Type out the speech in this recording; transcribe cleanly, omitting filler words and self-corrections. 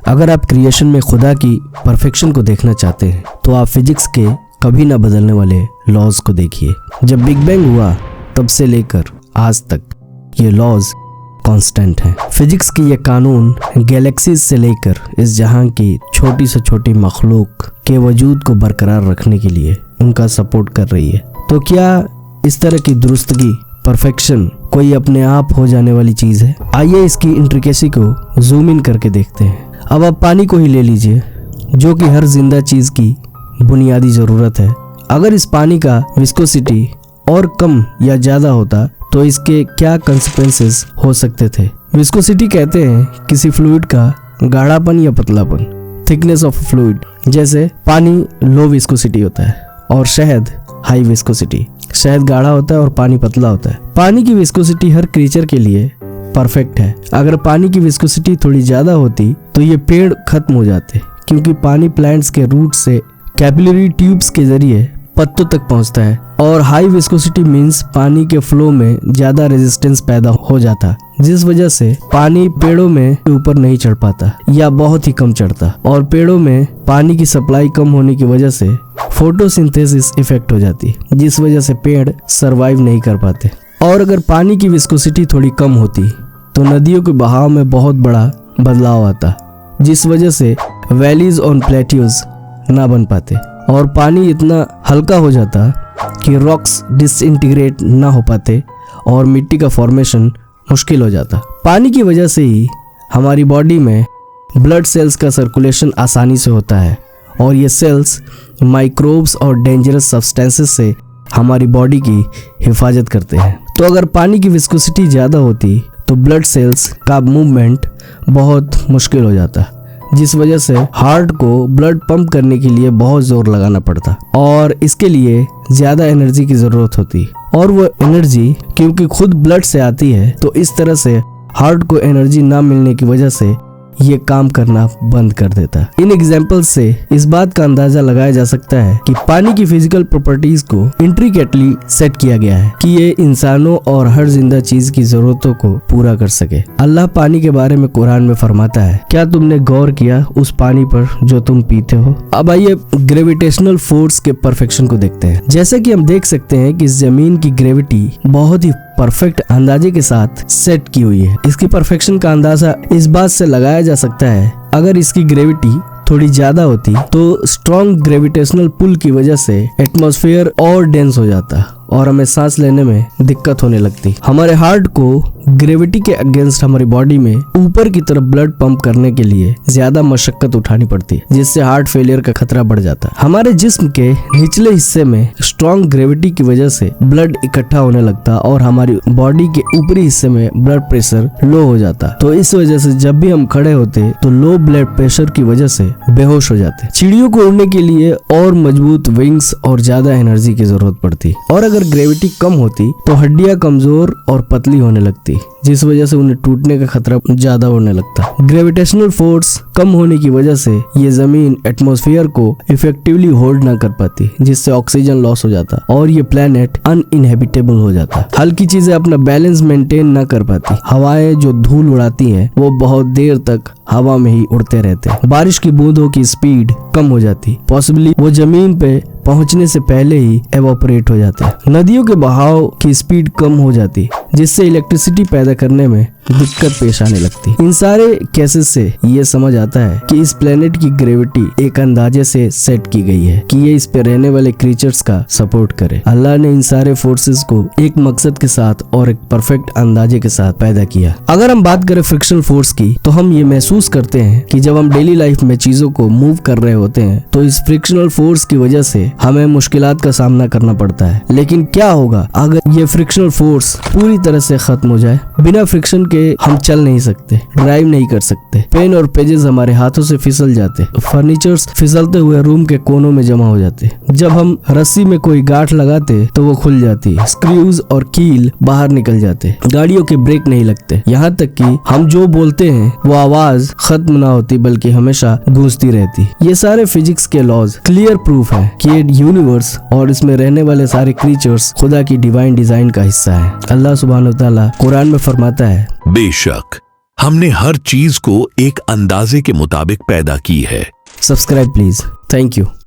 अगर आप क्रिएशन में खुदा की परफेक्शन को देखना चाहते हैं तो आप फिजिक्स के कभी ना बदलने वाले लॉज को देखिए। जब बिग बैंग हुआ तब से लेकर आज तक ये लॉज कांस्टेंट हैं। फिजिक्स की ये कानून गैलेक्सीज से लेकर इस जहां की छोटी से छोटी मखलूक के वजूद को बरकरार रखने के लिए उनका सपोर्ट कर रही है। तो क्या इस तरह की दुरुस्तगी, परफेक्शन कोई अपने आप हो जाने वाली चीज है? आइए इसकी इंट्रिकेसी को जूम इन करके देखते हैं। अब आप पानी को ही ले लीजिए, जो कि हर जिंदा चीज की बुनियादी जरूरत है। अगर इस पानी का विस्कोसिटी और कम या ज्यादा होता तो इसके क्या कंसिक्वेंसेस हो सकते थे? विस्कोसिटी कहते हैं किसी फ्लूइड का गाढ़ापन या पतलापन, थिकनेस ऑफ फ्लूइड। जैसे पानी लो विस्कोसिटी होता है और शहद हाई विस्कोसिटी। शहद गाढ़ा होता है और पानी पतला होता है। पानी की विस्कोसिटी हर क्रीचर के लिए परफेक्ट है। अगर पानी की विस्कोसिटी थोड़ी ज्यादा होती तो ये पेड़ खत्म हो जाते, क्योंकि पानी प्लांट्स के रूट से कैपिलरी ट्यूब्स के जरिए पत्तों तक पहुंचता है। और हाई विस्कोसिटी मींस पानी के फ्लो में ज्यादा रेजिस्टेंस पैदा हो जाता, जिस वजह से पानी पेड़ों में ऊपर नहीं चढ़ पाता या बहुत ही कम चढ़ता। और पेड़ों में पानी की सप्लाई कम होने की वजह से फोटोसिंथेसिस इफेक्ट हो जाती, जिस वजह से पेड़ सरवाइव नहीं कर पाते। और अगर पानी की विस्कोसिटी थोड़ी कम होती तो नदियों के बहाव में बहुत बड़ा बदलाव आता, जिस वजह से वैलीज और प्लेट्यूज ना बन पाते और पानी इतना हल्का हो जाता कि रॉक्स डिसइंटीग्रेट ना हो पाते और मिट्टी का फॉर्मेशन मुश्किल हो जाता। पानी की वजह से ही हमारी बॉडी में ब्लड सेल्स का सर्कुलेशन आसानी से होता है और ये सेल्स माइक्रोब्स और डेंजरस सब्सटेंसेस से हमारी बॉडी की हिफाजत करते हैं। तो अगर पानी की विस्कोसिटी ज़्यादा होती तो ब्लड सेल्स का मूवमेंट बहुत मुश्किल हो जाता, जिस वजह से हार्ट को ब्लड पंप करने के लिए बहुत जोर लगाना पड़ता और इसके लिए ज्यादा एनर्जी की जरूरत होती। और वो एनर्जी क्योंकि खुद ब्लड से आती है तो इस तरह से हार्ट को एनर्जी ना मिलने की वजह से ये काम करना बंद कर देता। इन एग्जाम्पल्स से इस बात का अंदाजा लगाया जा सकता है कि पानी की फिजिकल प्रॉपर्टीज को इंट्रिकेटली सेट किया गया है कि ये इंसानों और हर जिंदा चीज की जरूरतों को पूरा कर सके। अल्लाह पानी के बारे में कुरान में फरमाता है, क्या तुमने गौर किया उस पानी पर जो तुम पीते हो? अब आइए ग्रेविटेशनल फोर्स के परफेक्शन को देखते हैं। जैसे कि हम देख सकते हैं कि जमीन की ग्रेविटी बहुत ही परफेक्ट अंदाजे के साथ सेट की हुई है। इसकी परफेक्शन का अंदाजा इस बात से लगाया जा सकता है, अगर इसकी ग्रेविटी थोड़ी ज्यादा होती तो स्ट्रॉन्ग ग्रेविटेशनल पुल की वजह से एटमॉस्फेयर और डेंस हो जाता और हमें सांस लेने में दिक्कत होने लगती। हमारे हार्ट को ग्रेविटी के अगेंस्ट हमारी बॉडी में ऊपर की तरफ ब्लड पंप करने के लिए ज्यादा मशक्कत उठानी पड़ती, जिससे हार्ट फेलियर का खतरा बढ़ जाता। हमारे जिस्म के निचले हिस्से में स्ट्रॉन्ग ग्रेविटी की वजह से ब्लड इकट्ठा होने लगता और हमारी बॉडी के ऊपरी हिस्से में ब्लड प्रेशर लो हो जाता। तो इस वजह से जब भी हम खड़े होते तो लो ब्लड प्रेशर की वजह से बेहोश हो जाते। चिड़ियों को उड़ने के लिए और मजबूत विंग्स और ज्यादा एनर्जी की जरूरत पड़ती। और अगर ग्रेविटी कम होती तो हड्डियां कमजोर और पतली होने लगती, जिस वजह से उन्हें टूटने का खतरा ज्यादा होने लगता। ग्रेविटेशनल फोर्स कम होने की वजह से ये जमीन एटमॉस्फेयर को इफेक्टिवली होल्ड ना कर पाती, जिससे ऑक्सीजन लॉस हो जाता और ये प्लेनेट अनइनहेबिटेबल हो जाता। हल्की चीजें अपना बैलेंस मेंटेन ना कर पाती। हवाएं जो धूल उड़ाती हैं वो बहुत देर तक हवा में ही उड़ते रहते। बारिश की बूंदों की स्पीड कम हो जाती, पॉसिबली वो जमीन पे पहुंचने से पहले ही एवोपरेट हो जाते हैं। नदियों के बहाव की स्पीड कम हो जाती, जिससे इलेक्ट्रिसिटी पैदा करने में दिक्कत पेश आने लगती। इन सारे केसेस से ये समझ आता है कि इस प्लेनेट की ग्रेविटी एक अंदाजे से सेट की गई है कि ये इस पे रहने वाले क्रीचर्स का सपोर्ट करे। अल्लाह ने इन सारे फोर्सेस को एक मकसद के साथ और एक परफेक्ट अंदाजे के साथ पैदा किया। अगर हम बात करें फ्रिक्शनल फोर्स की तो हम ये महसूस करते हैं कि जब हम डेली लाइफ में चीजों को मूव कर रहे होते हैं तो इस फ्रिक्शनल फोर्स की वजह से हमें मुश्किलात का सामना करना पड़ता है। लेकिन क्या होगा अगर ये फ्रिक्शनल फोर्स पूरी तरह से खत्म हो जाए? बिना फ्रिक्शन के हम चल नहीं सकते, ड्राइव नहीं कर सकते, पेन और पेजेस हमारे हाथों से फिसल जाते, फर्नीचर्स फिसलते हुए रूम के कोनों में जमा हो जाते। जब हम रस्सी में कोई गांठ लगाते तो वो खुल जाती, स्क्रूज और कील बाहर निकल जाते, गाड़ियों के ब्रेक नहीं लगते, यहाँ तक कि हम जो बोलते हैं वो आवाज खत्म ना होती बल्कि हमेशा गूंजती रहती। ये सारे फिजिक्स के लॉज क्लियर प्रूफ है कि ये यूनिवर्स और इसमें रहने वाले सारे क्रीचर्स खुदा की डिवाइन डिजाइन का हिस्सा है। अल्लाह सुब्हानहू व तआला कुरान में फरमाता है, बेशक हमने हर चीज को एक अंदाजे के मुताबिक पैदा की है। Subscribe please. Thank you.